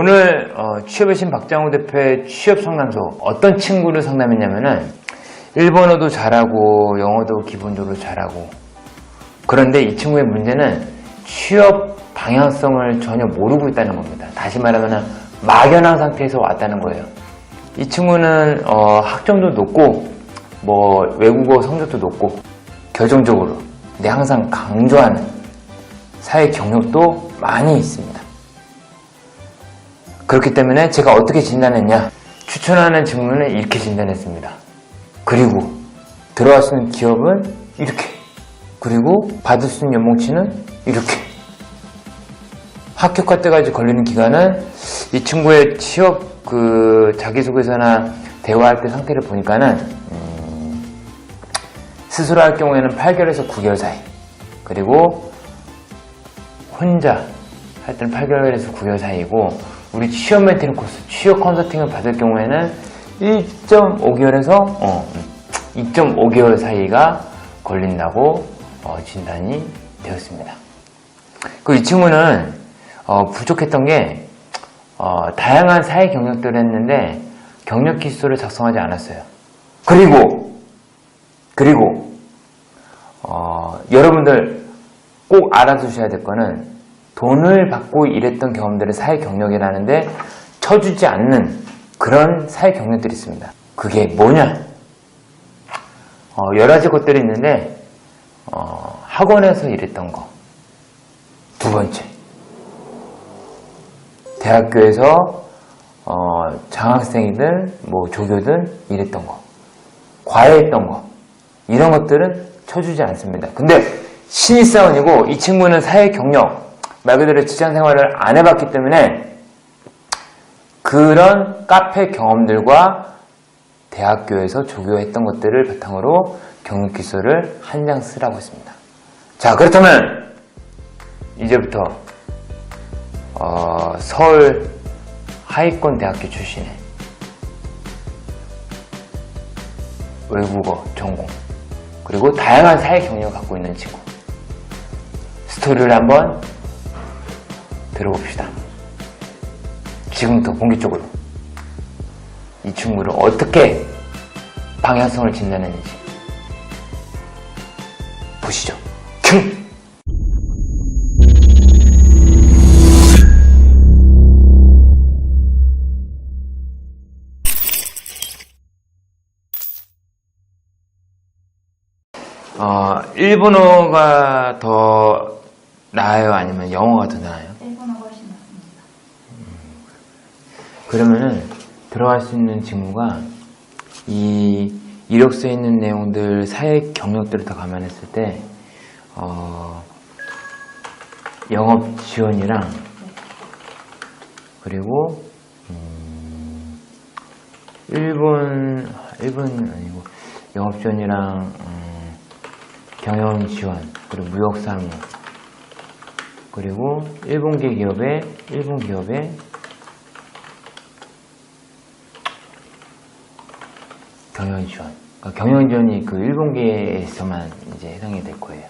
오늘 취업의 신 박장호 대표의 취업 상담소 어떤 친구를 상담했냐면은 일본어도 잘하고 영어도 기본적으로 잘하고, 그런데 이 친구의 문제는 취업 방향성을 전혀 모르고 있다는 겁니다. 다시 말하면 막연한 상태에서 왔다는 거예요. 이 친구는 학점도 높고 외국어 성적도 높고, 결정적으로 근데 항상 강조하는 사회 경력도 많이 있습니다. 그렇기 때문에 제가 어떻게 진단했냐, 추천하는 직무는 이렇게 진단했습니다. 그리고 들어갈 수 있는 기업은 이렇게, 그리고 받을 수 있는 연봉치는 이렇게, 합격할 때까지 걸리는 기간은, 이 친구의 취업 자기소개서나 대화할 때 상태를 보니까는 스스로 할 경우에는 8개월에서 9개월 사이, 그리고 혼자 할 때는 8개월에서 9개월 사이이고, 우리 취업 멘토링 코스, 취업 컨설팅을 받을 경우에는 1.5개월에서 2.5개월 사이가 걸린다고 진단이 되었습니다. 이 친구는 부족했던 게 다양한 사회 경력들을 했는데 경력 기술을 작성하지 않았어요. 그리고 여러분들 꼭 알아두셔야 될 거는, 돈을 받고 일했던 경험들을 사회 경력이라는데 쳐주지 않는 그런 사회 경력들이 있습니다. 그게 뭐냐? 여러 가지 것들이 있는데, 학원에서 일했던 거, 두 번째, 대학교에서 장학생이든 조교든 일했던 거, 과외했던 거, 이런 것들은 쳐주지 않습니다. 근데 신입사원이고 이 친구는 사회 경력, 말 그대로 직장 생활을 안 해봤기 때문에 그런 카페 경험들과 대학교에서 조교했던 것들을 바탕으로 경력기술을 한 장 쓰라고 했습니다. 자, 그렇다면 이제부터 서울 하위권 대학교 출신의 외국어 전공, 그리고 다양한 사회 경력을 갖고 있는 친구 스토리를 한번 들어봅시다. 지금부터 본격적으로 이 친구를 어떻게 방향성을 진단했는지 보시죠. 일본어가 더 나아요? 아니면 영어가 더 나아요? 일본어가 훨씬 낫습니다. 그러면은 들어갈 수 있는 직무가 이 이력서에 있는 내용들, 사회 경력들을 다 감안했을 때 영업 지원이랑, 그리고 일본 아니고 영업 지원이랑 경영 지원, 그리고 무역 사무, 그리고 일본 기업의 경영 지원. 경영 지원이 일본계에서만 이제 해당이 될 거예요.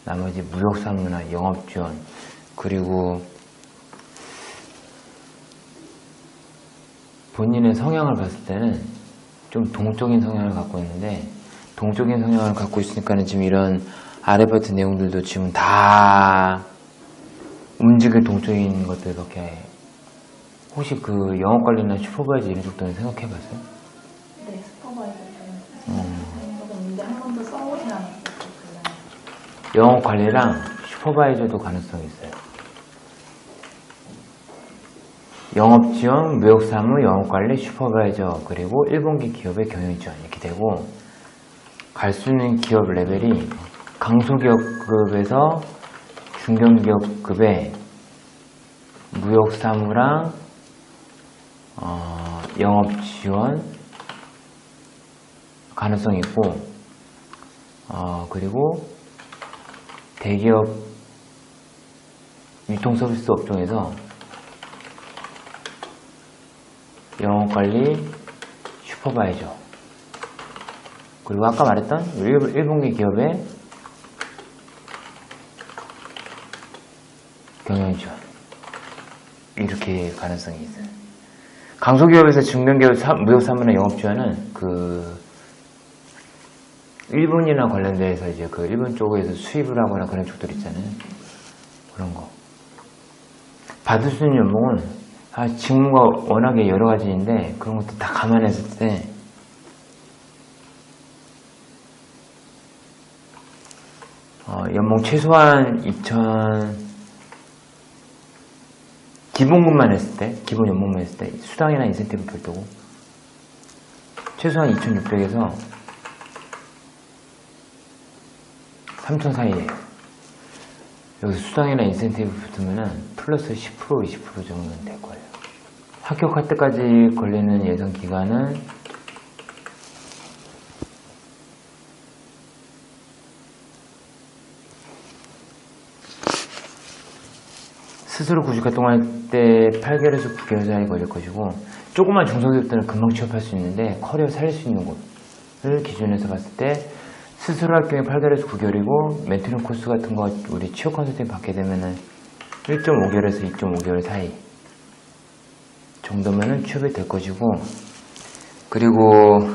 나머지 무역 사무나 영업 지원, 그리고 본인의 성향을 봤을 때는 좀 동적인 성향을 갖고 있는데, 동적인 성향을 갖고 있으니까는 지금 이런 아래 파트 내용들도 지금 다 움직일 동적인 것들밖에. 혹시 영업관리나 슈퍼바이저 이런 쪽도 생각해봤어요? 네, 슈퍼바이저 조금 있는데 한 번도 써보진 않았어요. 영업관리랑 슈퍼바이저도 가능성이 있어요. 영업지원, 무역사무, 영업관리, 슈퍼바이저, 그리고 일본기 기업의 경영지원 이렇게 되고, 갈 수 있는 기업 레벨이 강소기업급에서 중견기업급의 무역사무랑 영업지원 가능성이 있고, 그리고 대기업 유통서비스 업종에서 영업관리 슈퍼바이저, 그리고 아까 말했던 일본계 기업의 경영지원, 이렇게 좋게 가능성이 있어요. 강소기업에서 증권기업 무역 사무나 영업 지원은 일본이나 관련돼서 이제 일본 쪽에서 수입을 하거나 그런 쪽들 있잖아요. 그런 거. 받을 수 있는 연봉은 직무가 워낙에 여러 가지인데 그런 것도 다 감안했을 때 연봉 최소한 2천 기본급만 했을 때, 기본 연봉만 했을 때 수당이나 인센티브 별도고 최소한 2,600에서 3,000 사이에요. 여기서 수당이나 인센티브 붙으면은 플러스 10%, 20% 정도는 될 거예요. 합격할 때까지 걸리는 예상 기간은 스스로 구직 활동할 때 8개월에서 9개월 사이 걸릴 것이고, 조그만 중소기업들은 금방 취업할 수 있는데 커리어 살릴 수 있는 곳을 기준에서 봤을 때 스스로 할 경우에 8개월에서 9개월이고, 멘토링 코스 같은 거 우리 취업 컨설팅 받게 되면은 1.5개월에서 2.5개월 사이 정도면은 취업이 될 것이고, 그리고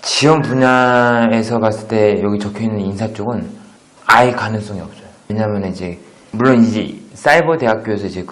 지원 분야에서 봤을 때 여기 적혀있는 인사 쪽은 아예 가능성이 없어요. 왜냐면 이제 물론 이제 사이버 대학교에서 이제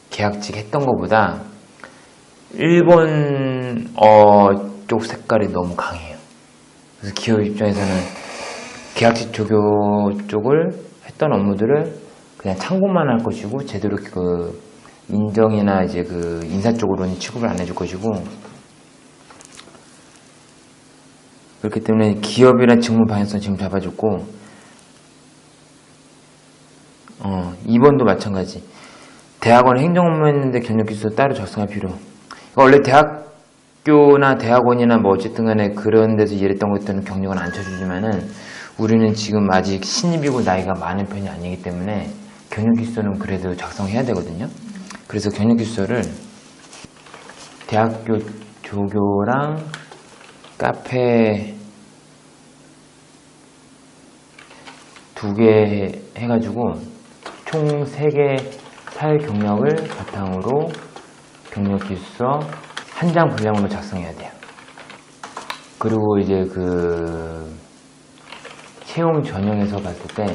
계약직 했던 것보다 일본어 쪽 색깔이 너무 강해요. 그래서 기업 입장에서는 계약직 조교 쪽을 했던 업무들을 그냥 참고만 할 것이고, 제대로 인정이나 이제 인사 쪽으로는 취급을 안 해줄 것이고, 그렇기 때문에 기업이란 직무 방향성 지금 잡아줬고, 2번도 마찬가지. 대학원 행정 업무 했는데 경력기수 따로 작성할 필요. 원래 대학교나 대학원이나 뭐 어쨌든 간에 그런 데서 일했던 것들은 경력은 안 쳐주지만은, 우리는 지금 아직 신입이고 나이가 많은 편이 아니기 때문에 경력기수는 그래도 작성해야 되거든요. 그래서 경력기수를 대학교 조교랑 카페 2개 해가지고 총 3개 사회 경력을 바탕으로 경력기수서 한 장 분량으로 작성해야 돼요. 그리고 이제 채용 전형에서 봤을 때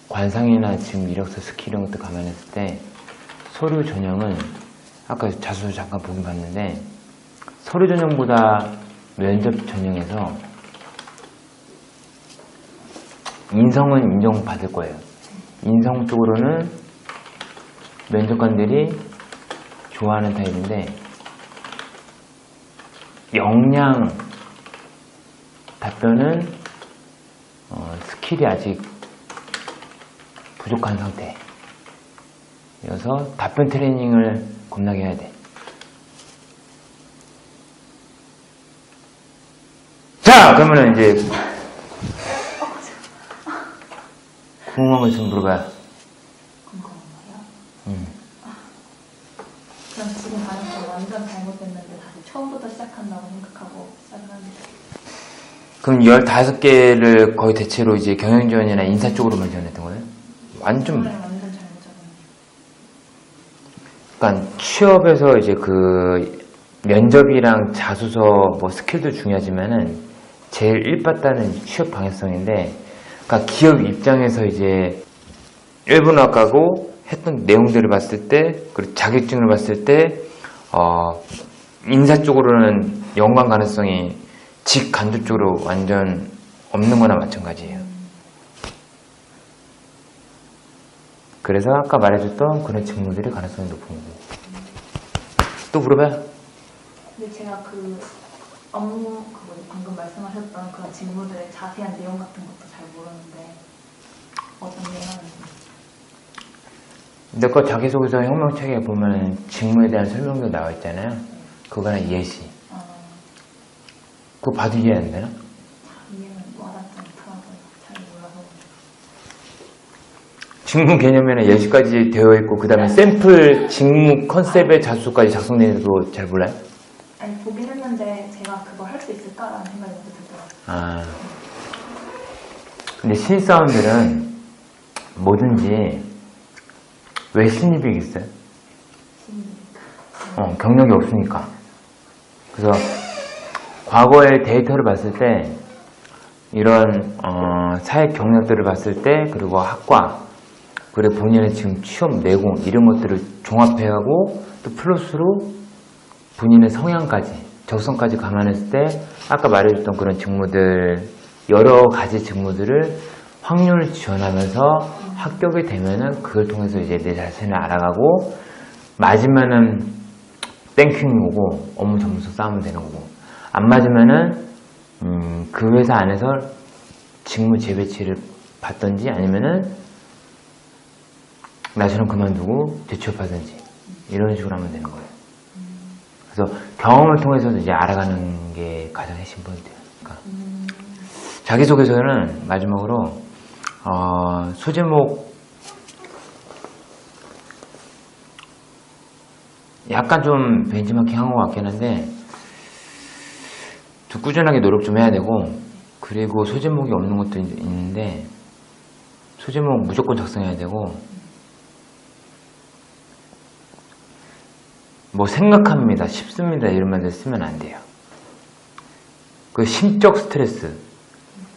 관상이나 지금 이력서 스킬 이런 것도 감안했을 때 서류 전형은 아까 자소서 잠깐 보긴 봤는데, 서류 전형보다 면접 전형에서 인성은 인정받을 거예요. 인성 쪽으로는 면접관들이 좋아하는 타입인데, 역량 답변은 스킬이 아직 부족한 상태여서 답변 트레이닝을 겁나게 해야 돼. 자, 그러면은 이제 궁금한 거 있으면 물어봐요. 궁금한 거요? 그럼 지금 가는 거 완전 잘못됐는데 다시 처음부터 시작한다고 생각하고 시작을 합니다. 그럼 15개를 거의 대체로 이제 경영지원이나 인사 쪽으로만 지원했던 거예요? 완전 완전 잘못 잡았네요. 그러니까 취업에서 이제 면접이랑 자소서 뭐 스킬도 중요하지만은 제일 일받다는 취업 방향성인데, 그러니까 기업 입장에서 이제 일본어학과고 했던 내용들을 봤을 때, 그리고 자격증을 봤을 때, 인사 쪽으로는 연관 가능성이 직 간두 쪽으로 완전 없는 거나 마찬가지예요. 그래서 아까 말해줬던 그런 직무들이 가능성이 높은 거고. 또 물어봐요. 근데 제가 업무, 방금 말씀하셨던 그런 직무들의 자세한 내용 같은 것도 잘 모르는데 어떤 내용인지. 내 거 자기소개서 혁명책에 보면 직무에 대한 설명도 나와 있잖아요. 그거는 예시. 그거 봐도 이해 안 되나? 이해는 와닿지 않더라고요. 잘 몰라서. 직무 개념에는 예시까지 되어 있고, 그 다음에 샘플 직무 컨셉의 자소서까지 작성되는 거 잘 몰라요? 아니, 보긴 했는데 제가 그걸 할 수 있을까라는 생각이 먼저 들더라고요. 근데 신입사원들은 뭐든지 왜 신입이겠어요? 신입. 경력이 없으니까. 그래서 과거의 데이터를 봤을 때 이런 사회 경력들을 봤을 때 그리고 학과 그리고 본인의 지금 취업 내공 이런 것들을 종합해가고 또 플러스로 본인의 성향까지 적성까지 감안했을 때 아까 말해줬던 그런 직무들 여러 가지 직무들을 확률을 지원하면서 합격이 되면은 그걸 통해서 이제 내 자신을 알아가고 맞으면은 땡큐인 거고 업무 점수 쌓으면 되는 거고 안 맞으면은 그 회사 안에서 직무 재배치를 받든지 아니면은 나처럼 그만두고 재취업하든지 이런 식으로 하면 되는 거예요. 그래서 경험을 통해서 이제 알아가는 게 가장 핵심 포인트예요. 그러니까 자기소개서는 마지막으로 소제목 약간 좀 벤치마킹 한 것 같긴 한데 좀 꾸준하게 노력 좀 해야 되고 그리고 소제목이 없는 것도 있는데 소제목 무조건 작성해야 되고 뭐 생각합니다, 싶습니다 이런 말들 쓰면 안 돼요. 그 심적 스트레스,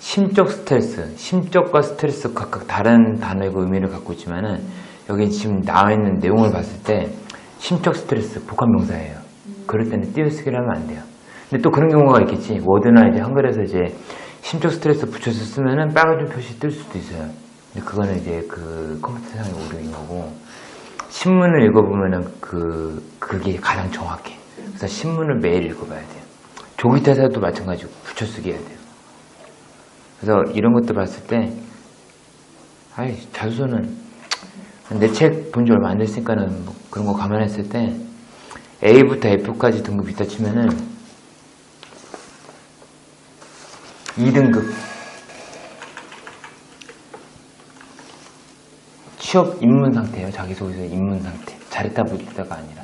심적과 스트레스 각각 다른 단어이고 의미를 갖고 있지만은 여기 지금 나와 있는 내용을 봤을 때 심적 스트레스 복합명사예요. 그럴 때는 띄어쓰기를 하면 안 돼요. 근데 또 그런 경우가 있겠지. 워드나 이제 한글에서 이제 심적 스트레스 붙여서 쓰면은 빨간 줄 표시 뜰 수도 있어요. 근데 그거는 이제 그 컴퓨터상의 오류인 거고 신문을 읽어보면은 그게 가장 정확해. 그래서 신문을 매일 읽어봐야 돼요. 조기타사도 마찬가지고 붙여쓰기 해야 돼요. 그래서 이런 것들 봤을 때 자소서는 내 책 본 지 얼마 안 됐으니까는 뭐 그런 거 감안했을 때 A부터 F까지 등급 있다 치면은 2등급 취업 입문 상태예요. 자기소개서 입문 상태. 잘했다 못했다가 아니라